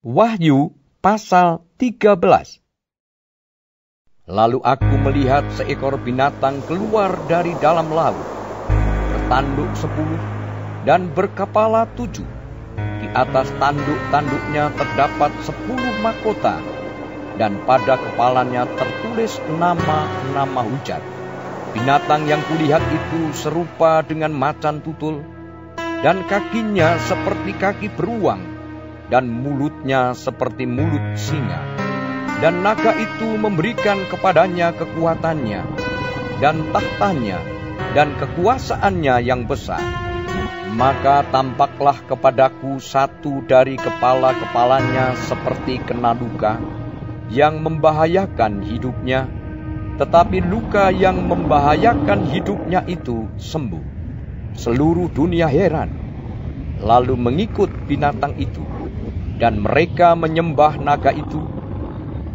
Wahyu pasal 13. Lalu aku melihat seekor binatang keluar dari dalam laut, bertanduk 10 dan berkepala 7. Di atas tanduk-tanduknya terdapat 10 mahkota, dan pada kepalanya tertulis nama-nama hujat. Binatang yang kulihat itu serupa dengan macan tutul, dan kakinya seperti kaki beruang, dan mulutnya seperti mulut singa. Dan naga itu memberikan kepadanya kekuatannya, dan tahtanya, dan kekuasaannya yang besar. Maka tampaklah kepadaku satu dari kepala-kepalanya seperti kena luka, yang membahayakan hidupnya, tetapi luka yang membahayakan hidupnya itu sembuh. Seluruh dunia heran, lalu mengikut binatang itu, dan mereka menyembah naga itu,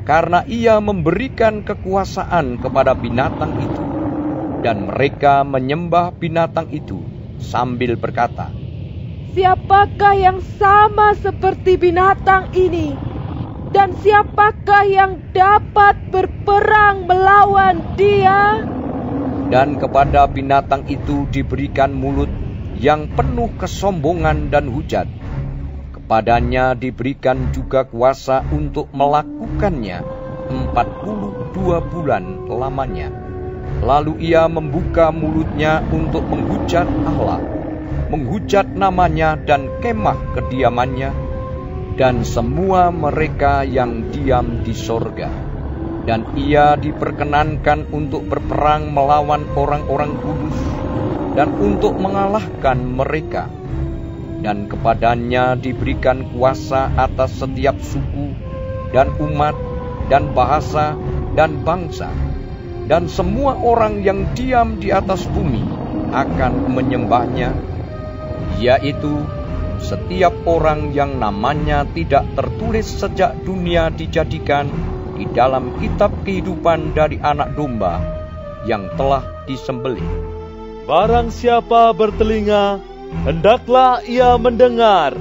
karena ia memberikan kekuasaan kepada binatang itu. Dan mereka menyembah binatang itu sambil berkata, "Siapakah yang sama seperti binatang ini? Dan siapakah yang dapat berperang melawan dia?" Dan kepada binatang itu diberikan mulut yang penuh kesombongan dan hujat. Kepadanya diberikan juga kuasa untuk melakukannya 42 bulan lamanya. Lalu ia membuka mulutnya untuk menghujat Allah, menghujat namanya dan kemah kediamannya, dan semua mereka yang diam di sorga. Dan ia diperkenankan untuk berperang melawan orang-orang kudus, dan untuk mengalahkan mereka. Dan kepadanya diberikan kuasa atas setiap suku, dan umat, dan bahasa, dan bangsa. Dan semua orang yang diam di atas bumi akan menyembahnya, yaitu setiap orang yang namanya tidak tertulis sejak dunia dijadikan di dalam kitab kehidupan dari Anak Domba yang telah disembelih. Barang siapa bertelinga, hendaklah ia mendengar.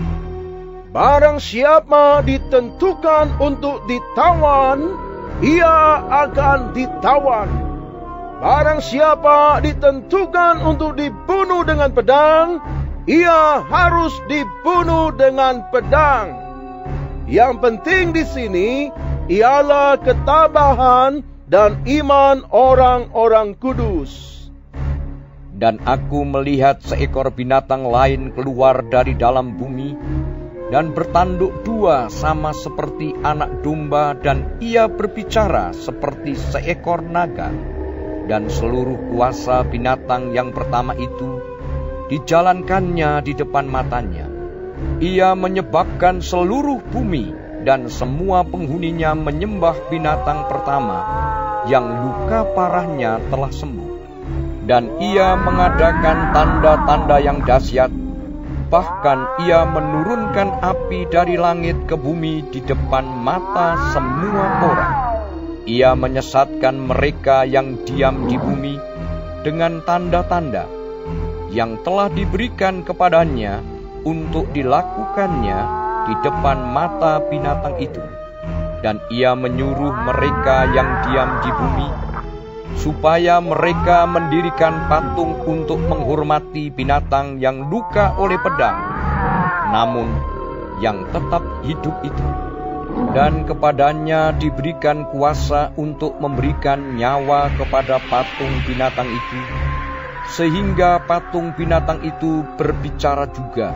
Barang siapa ditentukan untuk ditawan, ia akan ditawan. Barang siapa ditentukan untuk dibunuh dengan pedang, ia harus dibunuh dengan pedang. Yang penting di sini ialah ketabahan dan iman orang-orang kudus. Dan aku melihat seekor binatang lain keluar dari dalam bumi, dan bertanduk 2 sama seperti anak domba, dan ia berbicara seperti seekor naga. Dan seluruh kuasa binatang yang pertama itu dijalankannya di depan matanya. Ia menyebabkan seluruh bumi dan semua penghuninya menyembah binatang pertama, yang luka parahnya telah sembuh. Dan ia mengadakan tanda-tanda yang dahsyat. Bahkan ia menurunkan api dari langit ke bumi di depan mata semua orang. Ia menyesatkan mereka yang diam di bumi dengan tanda-tanda yang telah diberikan kepadanya untuk dilakukannya di depan mata binatang itu. Dan ia menyuruh mereka yang diam di bumi supaya mereka mendirikan patung untuk menghormati binatang yang luka oleh pedang, namun yang tetap hidup itu. Dan kepadanya diberikan kuasa untuk memberikan nyawa kepada patung binatang itu, sehingga patung binatang itu berbicara juga,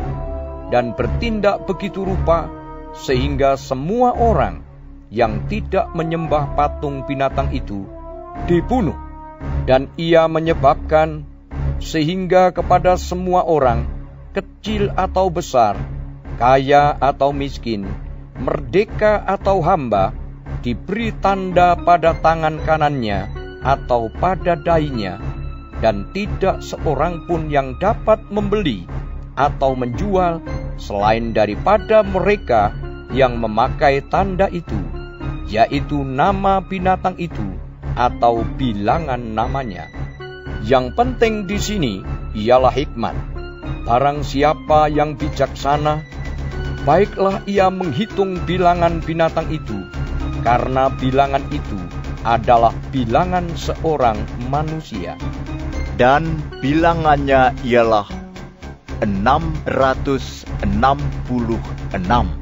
dan bertindak begitu rupa, sehingga semua orang yang tidak menyembah patung binatang itu dibunuh. Dan ia menyebabkan sehingga kepada semua orang, kecil atau besar, kaya atau miskin, merdeka atau hamba, diberi tanda pada tangan kanannya atau pada dahinya, dan tidak seorang pun yang dapat membeli atau menjual selain daripada mereka yang memakai tanda itu, yaitu nama binatang itu atau bilangan namanya. Yang penting di sini ialah hikmat. Barang siapa yang bijaksana, baiklah ia menghitung bilangan binatang itu, karena bilangan itu adalah bilangan seorang manusia. Dan bilangannya ialah 666.